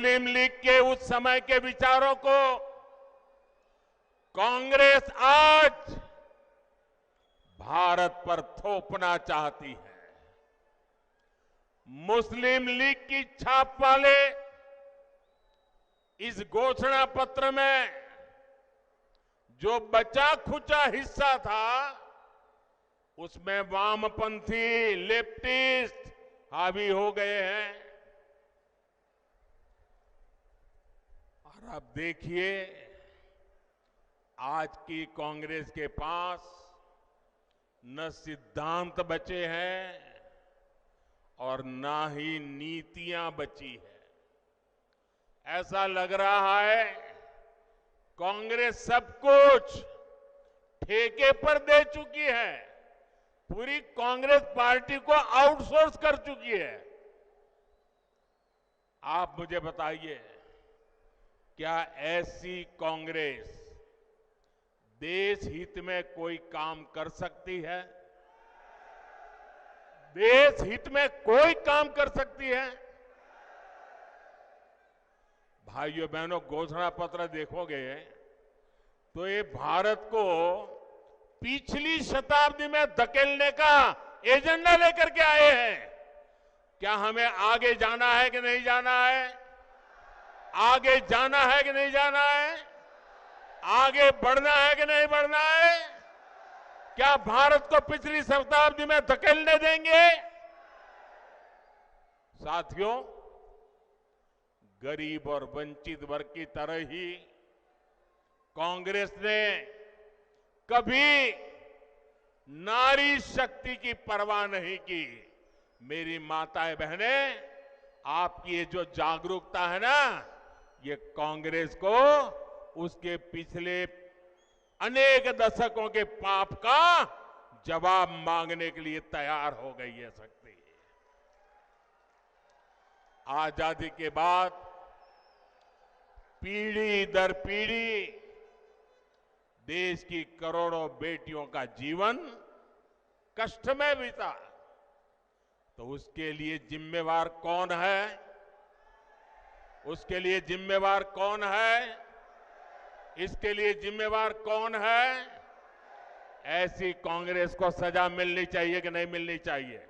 मुस्लिम league के उस समय के विचारों को कांग्रेस आज भारत पर थोपना चाहती है। मुस्लिम लीग की छाप वाले इस घोषणा पत्र में जो बचा खुचा हिस्सा था उसमें वामपंथी लेफ्टिस्ट हावी हो गए हैं। और अब देखिए आज की कांग्रेस के पास न सिद्धांत बचे हैं और न ही नीतियां बची है। ऐसा लग रहा है कांग्रेस सब कुछ ठेके पर दे चुकी है, पूरी कांग्रेस पार्टी को आउटसोर्स कर चुकी है। आप मुझे बताइए, क्या ऐसी कांग्रेस देश हित में कोई काम कर सकती है? देश हित में कोई काम कर सकती है? भाइयों बहनों, घोषणा पत्र देखोगे तो ये भारत को पिछली शताब्दी में धकेलने का एजेंडा लेकर के आए हैं। क्या हमें आगे जाना है कि नहीं जाना है? आगे जाना है कि नहीं जाना है? आगे बढ़ना है कि नहीं बढ़ना है? क्या भारत को पिछली शताब्दी में धकेलने देंगे? साथियों, गरीब और वंचित वर्ग की तरह ही कांग्रेस ने कभी नारी शक्ति की परवाह नहीं की। मेरी माताएं बहनें, आपकी ये जो जागरूकता है ना, ये कांग्रेस को उसके पिछले अनेक दशकों के पाप का जवाब मांगने के लिए तैयार हो गई है शक्ति। आजादी के बाद पीढ़ी दर पीढ़ी देश की करोड़ों बेटियों का जीवन कष्ट में बीता, तो उसके लिए जिम्मेवार कौन है? उसके लिए जिम्मेवार कौन है? इसके लिए जिम्मेवार कौन है? ऐसी कांग्रेस को सजा मिलनी चाहिए कि नहीं मिलनी चाहिए?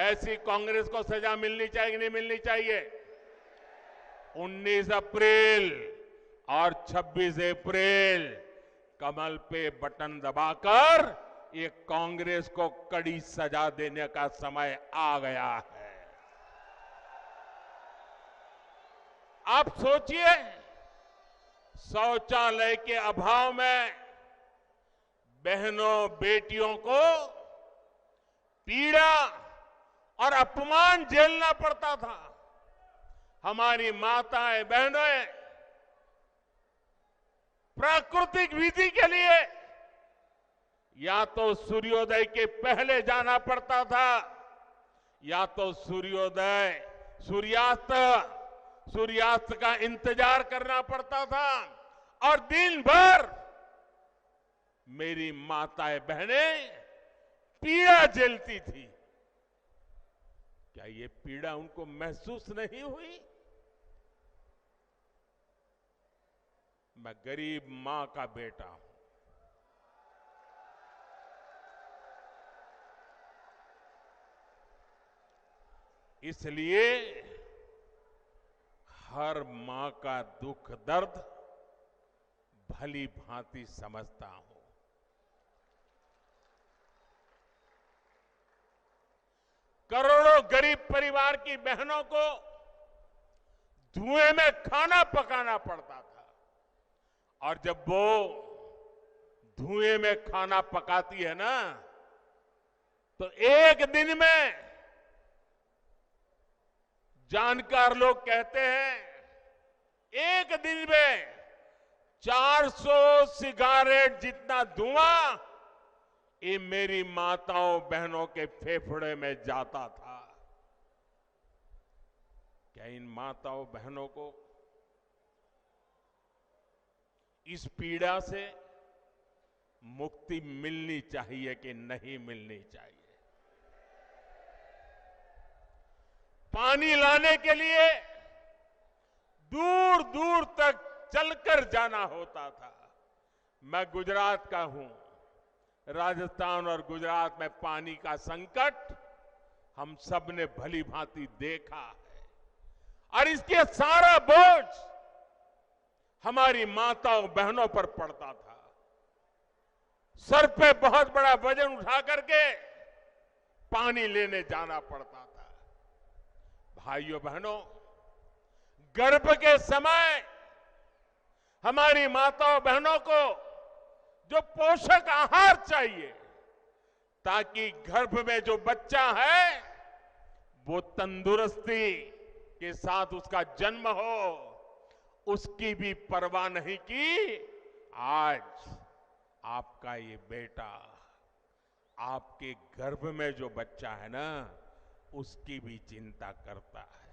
ऐसी कांग्रेस को सजा मिलनी चाहिए कि नहीं मिलनी चाहिए? 19 अप्रैल और 26 अप्रैल कमल पे बटन दबाकर ये कांग्रेस को कड़ी सजा देने का समय आ गया है। आप सोचिए, शौचालय के अभाव में बहनों बेटियों को पीड़ा और अपमान झेलना पड़ता था। हमारी माताएं बहनें प्राकृतिक विधि के लिए या तो सूर्योदय के पहले जाना पड़ता था, या तो सूर्यास्त का इंतजार करना पड़ता था, और दिन भर मेरी माताएं बहनें पीड़ा झेलती थी। क्या ये पीड़ा उनको महसूस नहीं हुई? मैं गरीब मां का बेटा हूं। इसलिए हर मां का दुख दर्द भली भांति समझता हूं। करोड़ों गरीब परिवार की बहनों को धुएं में खाना पकाना पड़ता था, और जब वो धुएं में खाना पकाती है ना, तो एक दिन में जानकार लोग कहते हैं एक दिन में 400 सिगारेट जितना धुआं ये मेरी माताओं बहनों के फेफड़े में जाता था। क्या इन माताओं बहनों को इस पीड़ा से मुक्ति मिलनी चाहिए कि नहीं मिलनी चाहिए? पानी लाने के लिए दूर दूर तक चलकर जाना होता था। मैं गुजरात का हूं। राजस्थान और गुजरात में पानी का संकट हम सब ने भली भांति देखा है और इसके सारा बोझ हमारी माताओं बहनों पर पड़ता था। सर पे बहुत बड़ा वजन उठा करके पानी लेने जाना पड़ता था। भाइयों बहनों, गर्भ के समय हमारी माताओं बहनों को जो पोषक आहार चाहिए ताकि गर्भ में जो बच्चा है वो तंदुरुस्ती के साथ उसका जन्म हो, उसकी भी परवाह नहीं की। आज आपका ये बेटा आपके गर्भ में जो बच्चा है ना, उसकी भी चिंता करता है।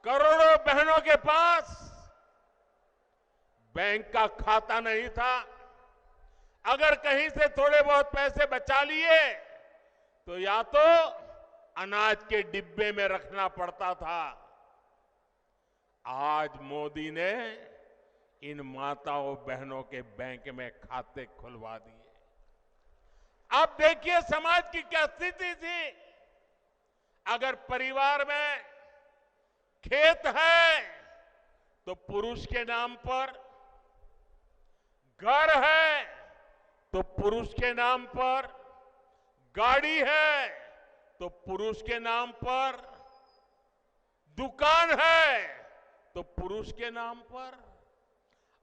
करोड़ों बहनों के पास बैंक का खाता नहीं था। अगर कहीं से थोड़े बहुत पैसे बचा लिए तो या तो अनाज के डिब्बे में रखना पड़ता था। आज मोदी ने इन माताओं बहनों के बैंक में खाते खुलवा दिए। अब देखिए समाज की क्या स्थिति थी। अगर परिवार में खेत है तो पुरुष के नाम पर, घर है तो पुरुष के नाम पर, गाड़ी है तो पुरुष के नाम पर, दुकान है तो पुरुष के नाम पर,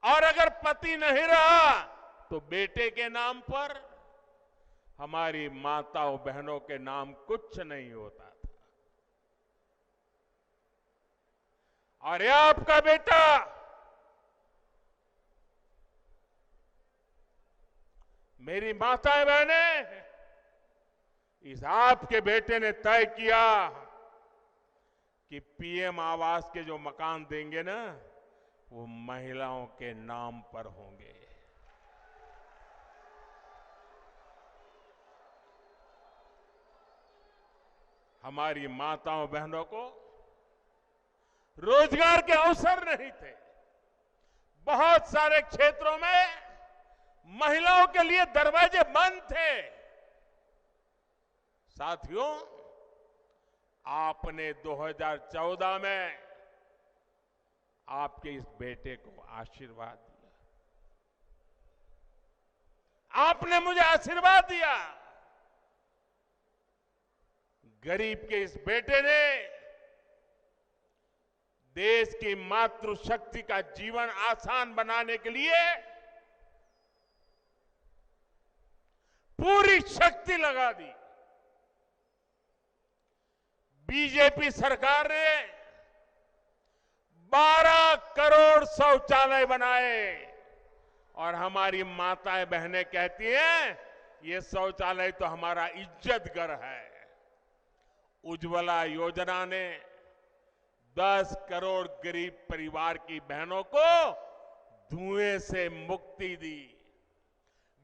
और अगर पति नहीं रहा तो बेटे के नाम पर। हमारी माताओं बहनों के नाम कुछ नहीं होता था। और ये आपका बेटा मेरी माताएं बहनें, इस आपके बेटे ने तय किया कि पीएम आवास के जो मकान देंगे ना, वो महिलाओं के नाम पर होंगे। हमारी माताओं बहनों को रोजगार के अवसर नहीं थे। बहुत सारे क्षेत्रों में महिलाओं के लिए दरवाजे बंद थे। साथियों, आपने 2014 में आपके इस बेटे को आशीर्वाद दिया। आपने मुझे आशीर्वाद दिया। गरीब के इस बेटे ने देश की मातृशक्ति का जीवन आसान बनाने के लिए पूरी शक्ति लगा दी। बीजेपी सरकार ने 12 करोड़ शौचालय बनाए और हमारी माताएं बहनें कहती हैं ये शौचालय तो हमारा इज्जत घर है। उज्ज्वला योजना ने 10 करोड़ गरीब परिवार की बहनों को धुएं से मुक्ति दी।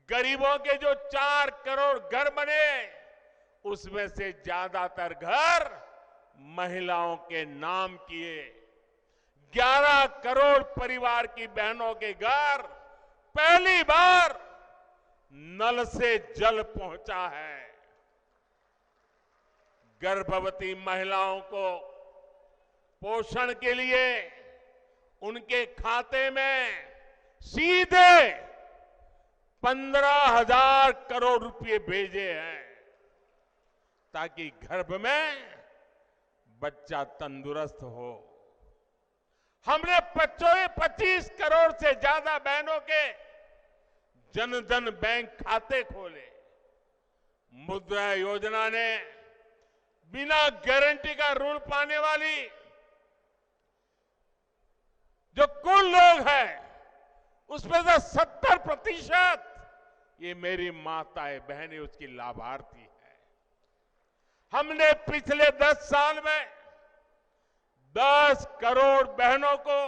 गरीबों के जो 4 करोड़ घर बने, उसमें से ज्यादातर घर महिलाओं के नाम किए। 11 करोड़ परिवार की बहनों के घर पहली बार नल से जल पहुंचा है। गर्भवती महिलाओं को पोषण के लिए उनके खाते में सीधे 15,000 करोड़ रुपए भेजे हैं ताकि गर्भ में बच्चा तंदुरुस्त हो। हमने 25 करोड़ से ज्यादा बहनों के जनधन बैंक खाते खोले। मुद्रा योजना ने बिना गारंटी का ऋण पाने वाली जो कुल लोग हैं उसमें से 70% ये मेरी माताएं बहनें उसकी लाभार्थी है। हमने पिछले 10 साल में 10 करोड़ बहनों को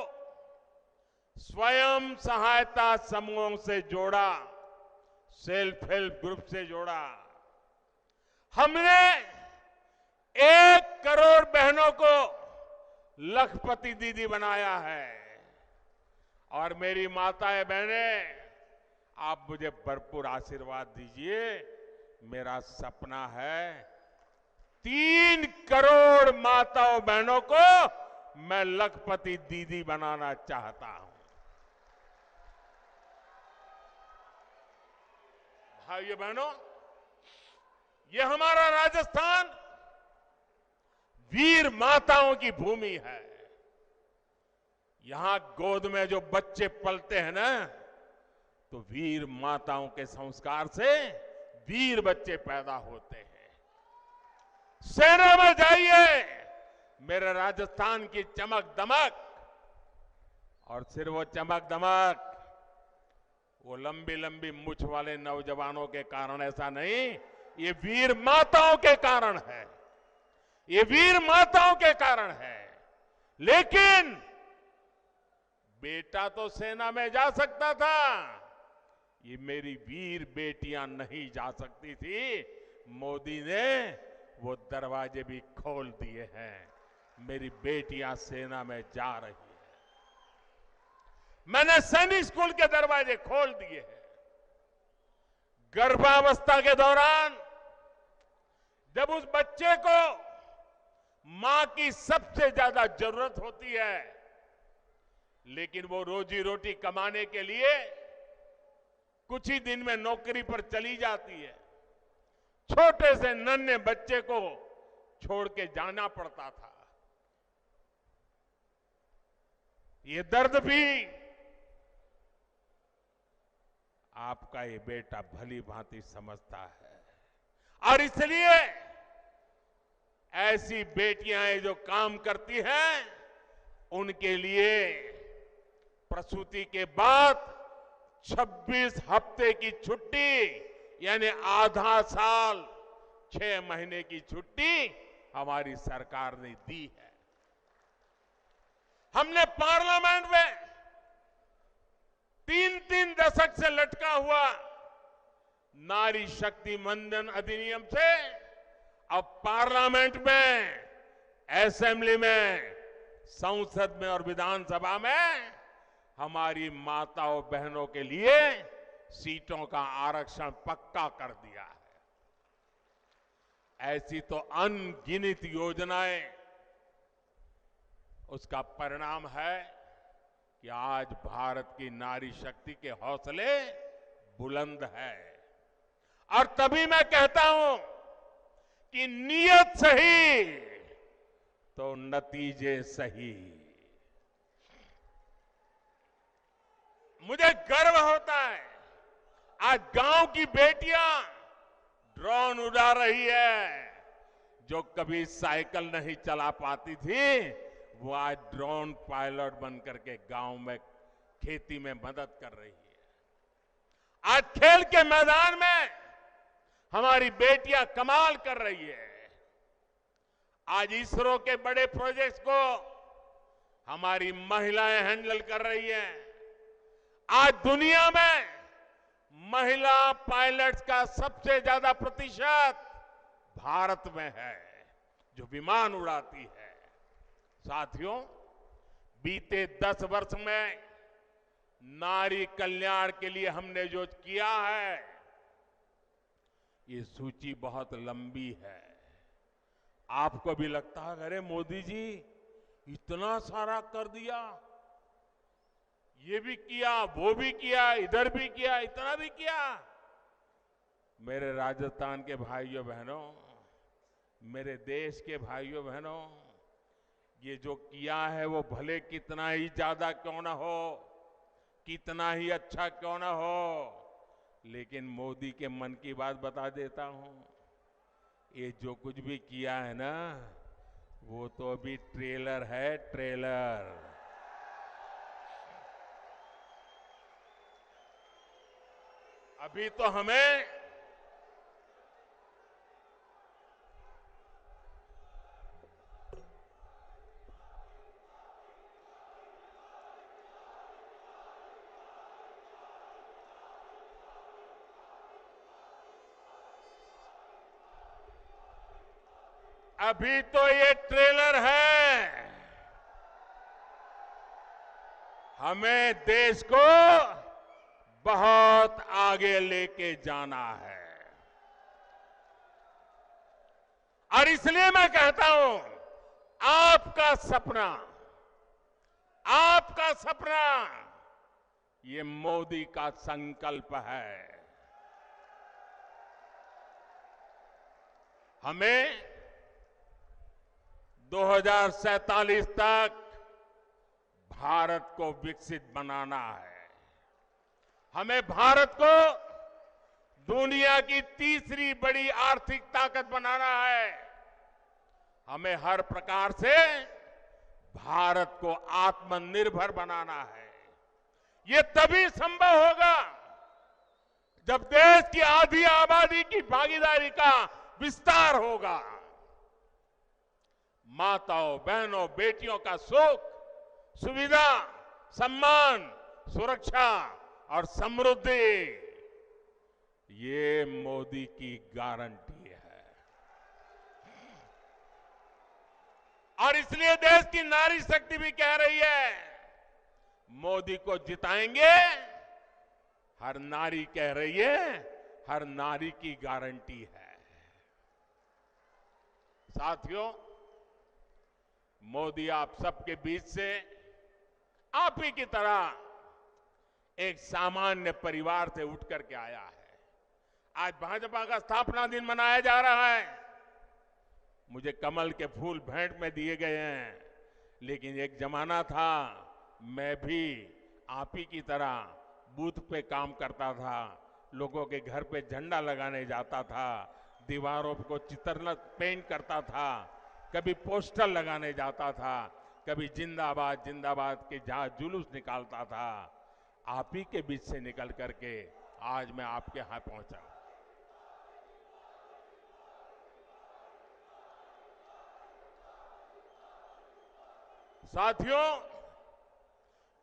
स्वयं सहायता समूहों से जोड़ा, सेल्फ हेल्प ग्रुप से जोड़ा। हमने 1 करोड़ बहनों को लखपति दीदी बनाया है। और मेरी माताएं बहनें, आप मुझे भरपूर आशीर्वाद दीजिए। मेरा सपना है 3 करोड़ माताओं बहनों को मैं लखपति दीदी बनाना चाहता हूं। भाइयों बहनों, ये हमारा राजस्थान वीर माताओं की भूमि है। यहां गोद में जो बच्चे पलते हैं ना, तो वीर माताओं के संस्कार से वीर बच्चे पैदा होते हैं। सेना में जाइए, मेरे राजस्थान की चमक दमक, और सिर्फ वो चमक दमक वो लंबी लंबी मूछ वाले नौजवानों के कारण ऐसा नहीं, ये वीर माताओं के कारण है। ये वीर माताओं के कारण है। लेकिन बेटा तो सेना में जा सकता था, ये मेरी वीर बेटियां नहीं जा सकती थी। मोदी ने वो दरवाजे भी खोल दिए हैं। मेरी बेटियां सेना में जा रही है। मैंने सैनिक स्कूल के दरवाजे खोल दिए हैं। गर्भावस्था के दौरान जब उस बच्चे को मां की सबसे ज्यादा जरूरत होती है, लेकिन वो रोजी रोटी कमाने के लिए कुछ ही दिन में नौकरी पर चली जाती है, छोटे से नन्हे बच्चे को छोड़ के जाना पड़ता था। ये दर्द भी आपका ये बेटा भली भांति समझता है। और इसलिए ऐसी बेटियां जो काम करती हैं, उनके लिए प्रसूति के बाद 26 हफ्ते की छुट्टी, यानी आधा साल 6 महीने की छुट्टी हमारी सरकार ने दी है। हमने पार्लियामेंट में 3-3 दशक से लटका हुआ नारी शक्ति वंदन अधिनियम से अब पार्लियामेंट में, असेंबली में, संसद में और विधानसभा में हमारी माताओं बहनों के लिए सीटों का आरक्षण पक्का कर दिया है। ऐसी तो अनगिनत योजनाएं, उसका परिणाम है कि आज भारत की नारी शक्ति के हौसले बुलंद है। और तभी मैं कहता हूं कि नीयत सही तो नतीजे सही। मुझे गर्व होता है, आज गांव की बेटियां ड्रोन उड़ा रही है। जो कभी साइकिल नहीं चला पाती थी, वो आज ड्रोन पायलट बनकर के गांव में खेती में मदद कर रही है। आज खेल के मैदान में हमारी बेटियां कमाल कर रही है। आज इसरो के बड़े प्रोजेक्ट्स को हमारी महिलाएं हैंडल कर रही हैं। आज दुनिया में महिला पायलट्स का सबसे ज्यादा प्रतिशत भारत में है, जो विमान उड़ाती है। साथियों, बीते 10 वर्ष में नारी कल्याण के लिए हमने जो किया है, ये सूची बहुत लंबी है। आपको भी लगता है, अरे मोदी जी इतना सारा कर दिया, ये भी किया, वो भी किया, इधर भी किया, इतना भी किया। मेरे राजस्थान के भाइयों बहनों, मेरे देश के भाइयों बहनों, ये जो किया है वो भले कितना ही ज्यादा क्यों ना हो, कितना ही अच्छा क्यों ना हो, लेकिन मोदी के मन की बात बता देता हूं। ये जो कुछ भी किया है ना, वो तो अभी ट्रेलर है, ट्रेलर। अभी तो हमें अभी तो ये ट्रेलर है। हमें देश को बहुत आगे लेके जाना है और इसलिए मैं कहता हूं, आपका सपना ये मोदी का संकल्प है। हमें 2047 तक भारत को विकसित बनाना है। हमें भारत को दुनिया की तीसरी बड़ी आर्थिक ताकत बनाना है। हमें हर प्रकार से भारत को आत्मनिर्भर बनाना है। ये तभी संभव होगा जब देश की आधी आबादी की भागीदारी का विस्तार होगा। माताओं, बहनों, बेटियों का सुख, सुविधा, सम्मान, सुरक्षा और समृद्धि, ये मोदी की गारंटी है। और इसलिए देश की नारी शक्ति भी कह रही है, मोदी को जिताएंगे। हर नारी कह रही है, हर नारी की गारंटी है। साथियों, मोदी आप सबके बीच से आप ही की तरह एक सामान्य परिवार से उठ करके आया है। आज भाजपा का स्थापना दिन मनाया जा रहा है। मुझे कमल के फूल भेंट में दिए गए हैं, लेकिन एक जमाना था मैं भी आप ही की तरह बूथ पे काम करता था, लोगों के घर पे झंडा लगाने जाता था, दीवारों को चित्र पेंट करता था, कभी पोस्टर लगाने जाता था, कभी जिंदाबाद जिंदाबाद के जहां जुलूस निकालता था। आप ही के बीच से निकल करके आज मैं आपके यहां पहुंचा। साथियों,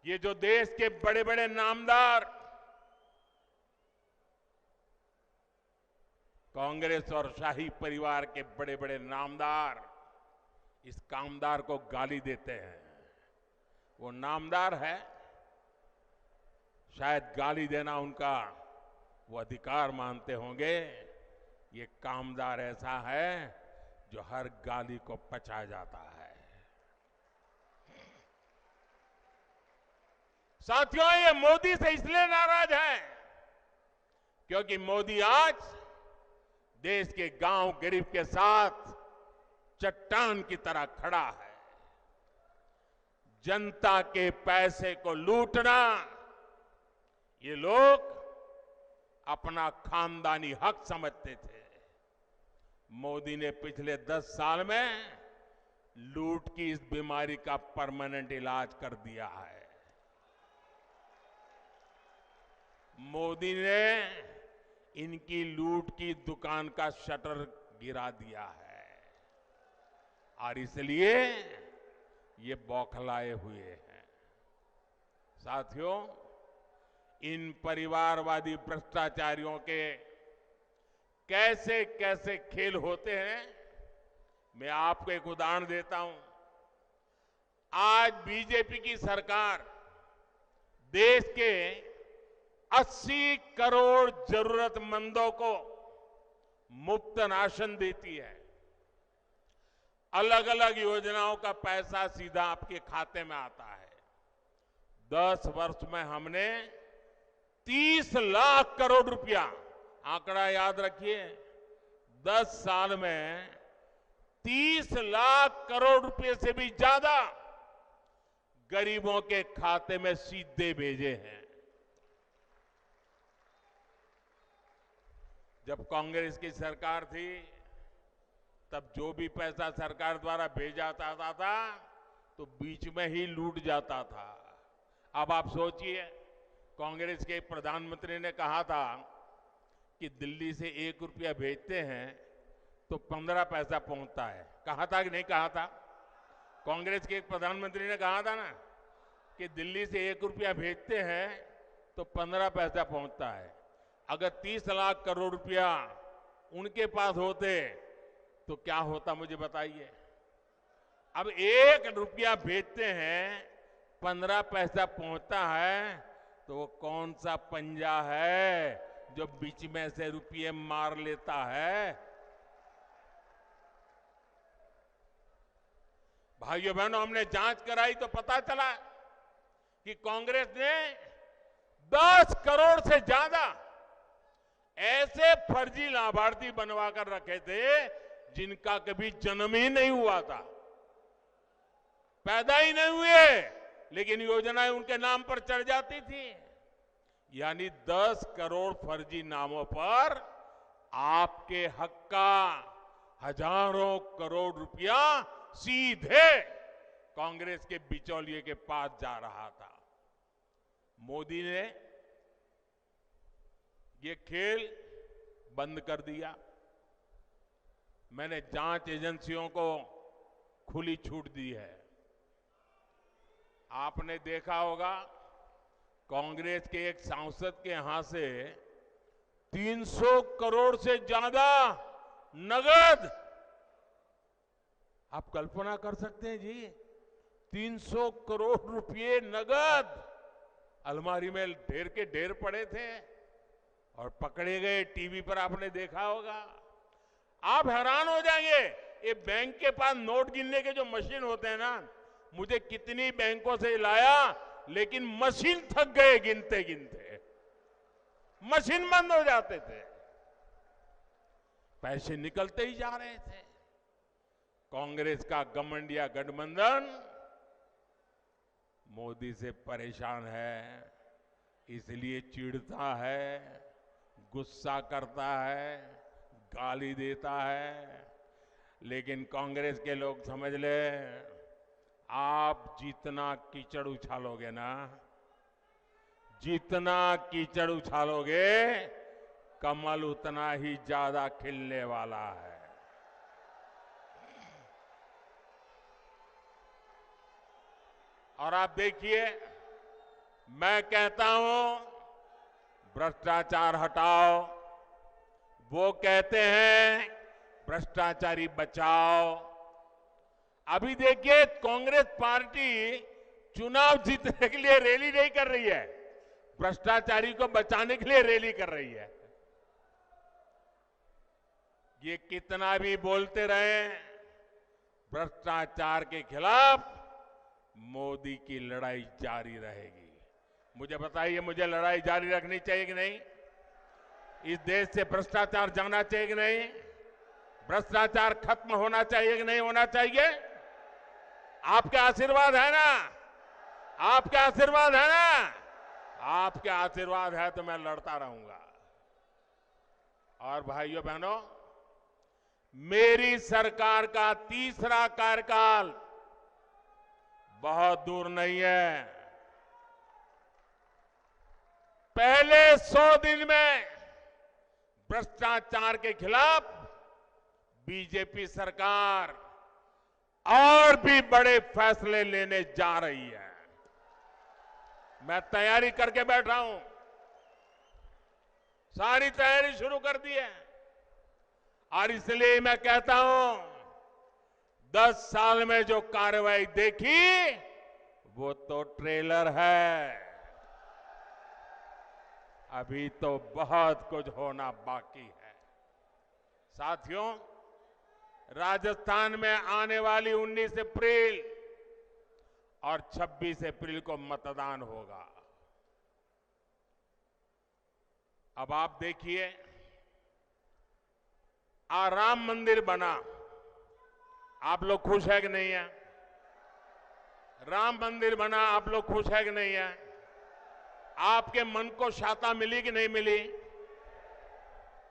ये जो देश के बड़े बड़े नामदार कांग्रेस और शाही परिवार के बड़े बड़े नामदार इस कामदार को गाली देते हैं, वो नामदार है, शायद गाली देना उनका वो अधिकार मानते होंगे। ये कामदार ऐसा है जो हर गाली को पचा जाता है। साथियों, ये मोदी से इसलिए नाराज है क्योंकि मोदी आज देश के गांव गरीब के साथ चट्टान की तरह खड़ा है। जनता के पैसे को लूटना ये लोग अपना खानदानी हक समझते थे। मोदी ने पिछले 10 साल में लूट की इस बीमारी का परमानेंट इलाज कर दिया है। मोदी ने इनकी लूट की दुकान का शटर गिरा दिया है और इसलिए ये बौखलाए हुए हैं। साथियों, इन परिवारवादी भ्रष्टाचारियों के कैसे कैसे खेल होते हैं, मैं आपको एक उदाहरण देता हूं। आज बीजेपी की सरकार देश के 80 करोड़ जरूरतमंदों को मुफ्त राशन देती है। अलग अलग योजनाओं का पैसा सीधा आपके खाते में आता है। 10 वर्ष में हमने 30 लाख करोड़ रुपया, आंकड़ा याद रखिए, 10 साल में 30 लाख करोड़ रुपए से भी ज्यादा गरीबों के खाते में सीधे भेजे हैं। जब कांग्रेस की सरकार थी तब जो भी पैसा सरकार द्वारा भेजा जाता था तो बीच में ही लूट जाता था। अब आप सोचिए, कांग्रेस के प्रधानमंत्री ने कहा था कि दिल्ली से 1 रुपया भेजते हैं तो 15 पैसा पहुंचता है। कहा था कि नहीं कहा था? कांग्रेस के एक प्रधानमंत्री ने कहा था ना कि दिल्ली से 1 रुपया भेजते हैं तो 15 पैसा पहुंचता है। अगर 30 लाख करोड़ रुपया उनके पास होते तो क्या होता मुझे बताइए। अब 1 रुपया भेजते हैं, 15 पैसा पहुंचता है, तो वो कौन सा पंजा है जो बीच में से रुपये मार लेता है। भाइयों बहनों, हमने जांच कराई तो पता चला कि कांग्रेस ने 10 करोड़ से ज्यादा ऐसे फर्जी लाभार्थी बनवा कर रखे थे जिनका कभी जन्म ही नहीं हुआ था, पैदा ही नहीं हुए, लेकिन योजनाएं उनके नाम पर चढ़ जाती थी। यानी 10 करोड़ फर्जी नामों पर आपके हक का हजारों करोड़ रुपया सीधे कांग्रेस के बिचौलिए के पास जा रहा था। मोदी ने ये खेल बंद कर दिया। मैंने जांच एजेंसियों को खुली छूट दी है। आपने देखा होगा कांग्रेस के एक सांसद के यहां से 300 करोड़ से ज्यादा नगद, आप कल्पना कर सकते हैं जी, 300 करोड़ रुपए नगद अलमारी में ढेर के ढेर पड़े थे और पकड़े गए। टीवी पर आपने देखा होगा। आप हैरान हो जाएंगे, ये बैंक के पास नोट गिनने के जो मशीन होते हैं ना, मुझे कितनी बैंकों से लाया, लेकिन मशीन थक गए गिनते गिनते, मशीन बंद हो जाते थे, पैसे निकलते ही जा रहे थे। कांग्रेस का घमंडिया गठबंधन मोदी से परेशान है, इसलिए चिढ़ता है, गुस्सा करता है, गाली देता है। लेकिन कांग्रेस के लोग समझ ले, आप जितना कीचड़ उछालोगे ना, जितना कीचड़ उछालोगे, कमल उतना ही ज्यादा खिलने वाला है। और आप देखिए, मैं कहता हूं भ्रष्टाचार हटाओ, वो कहते हैं भ्रष्टाचारी बचाओ। अभी देखिए, कांग्रेस पार्टी चुनाव जीतने के लिए रैली नहीं कर रही है, भ्रष्टाचारी को बचाने के लिए रैली कर रही है। ये कितना भी बोलते रहे, भ्रष्टाचार के खिलाफ मोदी की लड़ाई जारी रहेगी। मुझे बताइए, मुझे लड़ाई जारी रखनी चाहिए कि नहीं? इस देश से भ्रष्टाचार जाना चाहिए कि नहीं? भ्रष्टाचार खत्म होना चाहिए कि नहीं होना चाहिए? आपके आशीर्वाद है ना? आपके आशीर्वाद है ना? आपके आशीर्वाद है तो मैं लड़ता रहूंगा। और भाइयों बहनों, मेरी सरकार का तीसरा कार्यकाल बहुत दूर नहीं है। पहले 100 दिन में भ्रष्टाचार के खिलाफ बीजेपी सरकार और भी बड़े फैसले लेने जा रही है। मैं तैयारी करके बैठा हूं, सारी तैयारी शुरू कर दी है। और इसलिए मैं कहता हूं, 10 साल में जो कार्रवाई देखी वो तो ट्रेलर है, अभी तो बहुत कुछ होना बाकी है। साथियों, राजस्थान में आने वाली 19 अप्रैल और 26 अप्रैल को मतदान होगा। अब आप देखिए, राम मंदिर बना, आप लोग खुश है कि नहीं है? राम मंदिर बना, आप लोग खुश है कि नहीं है? आपके मन को शांति मिली कि नहीं मिली?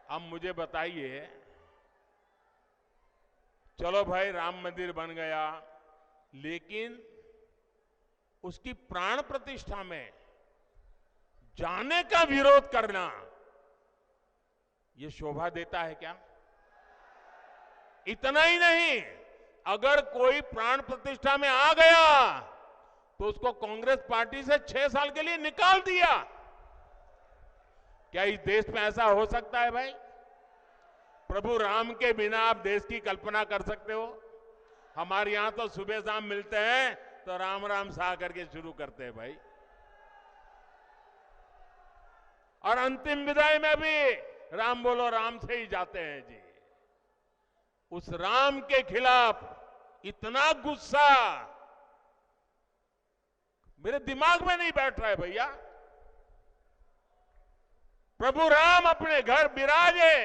अब मुझे बताइए, चलो भाई राम मंदिर बन गया, लेकिन उसकी प्राण प्रतिष्ठा में जाने का विरोध करना, यह शोभा देता है क्या? इतना ही नहीं, अगर कोई प्राण प्रतिष्ठा में आ गया तो उसको कांग्रेस पार्टी से 6 साल के लिए निकाल दिया। क्या इस देश में ऐसा हो सकता है भाई? प्रभु राम के बिना आप देश की कल्पना कर सकते हो? हमारे यहां तो सुबह शाम मिलते हैं तो राम राम सा करके शुरू करते हैं भाई। और अंतिम विदाई में भी राम बोलो राम से ही जाते हैं जी। उस राम के खिलाफ इतना गुस्सा मेरे दिमाग में नहीं बैठ रहा है भैया। प्रभु राम अपने घर विराजे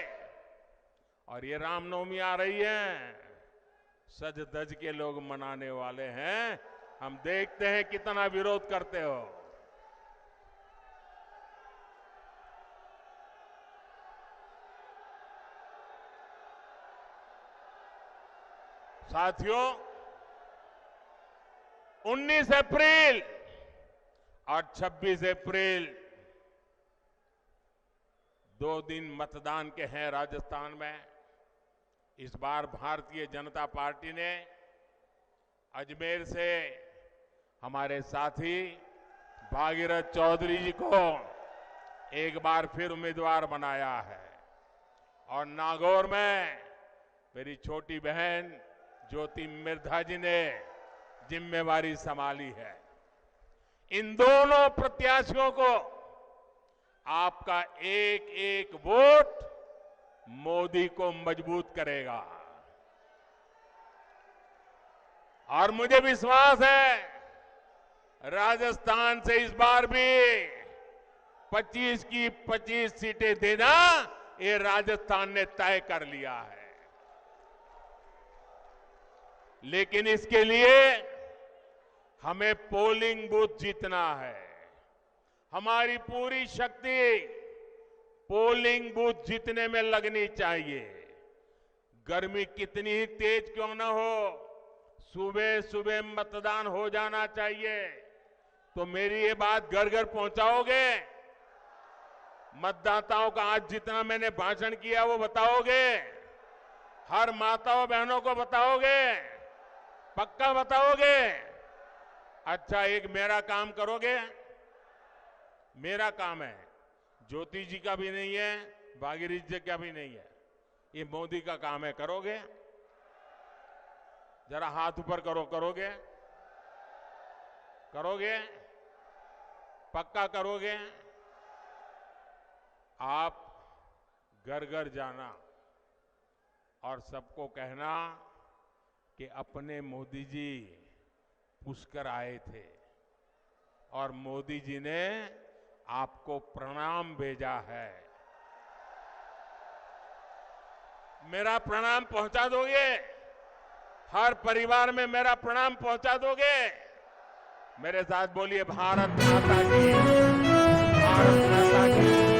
और ये रामनवमी आ रही है, सज धज के लोग मनाने वाले हैं। हम देखते हैं कितना विरोध करते हो। साथियों, 19 अप्रैल और 26 अप्रैल 2 दिन मतदान के हैं राजस्थान में। इस बार भारतीय जनता पार्टी ने अजमेर से हमारे साथी भागीरथ चौधरी जी को एक बार फिर उम्मीदवार बनाया है और नागौर में मेरी छोटी बहन ज्योति मिर्धा जी ने जिम्मेवारी संभाली है। इन दोनों प्रत्याशियों को आपका एक एक वोट मोदी को मजबूत करेगा और मुझे विश्वास है राजस्थान से इस बार भी 25 की 25 सीटें देना ये राजस्थान ने तय कर लिया है। लेकिन इसके लिए हमें पोलिंग बूथ जीतना है। हमारी पूरी शक्ति पोलिंग बूथ जीतने में लगनी चाहिए। गर्मी कितनी ही तेज क्यों न हो, सुबह सुबह मतदान हो जाना चाहिए। तो मेरी ये बात घर घर पहुंचाओगे? मतदाताओं का आज जितना मैंने भाषण किया वो बताओगे? हर माताओं बहनों को बताओगे? पक्का बताओगे? अच्छा, एक मेरा काम करोगे? मेरा काम है, ज्योति जी का भी नहीं है, भागीरथ जी का भी नहीं है, ये मोदी का काम है। करोगे? जरा हाथ ऊपर करो। करोगे? करोगे? पक्का करोगे? आप घर घर जाना और सबको कहना कि अपने मोदी जी पुष्कर आए थे और मोदी जी ने आपको प्रणाम भेजा है। मेरा प्रणाम पहुंचा दोगे? हर परिवार में मेरा प्रणाम पहुंचा दोगे? मेरे साथ बोलिए, भारत माता की, भारत माता की।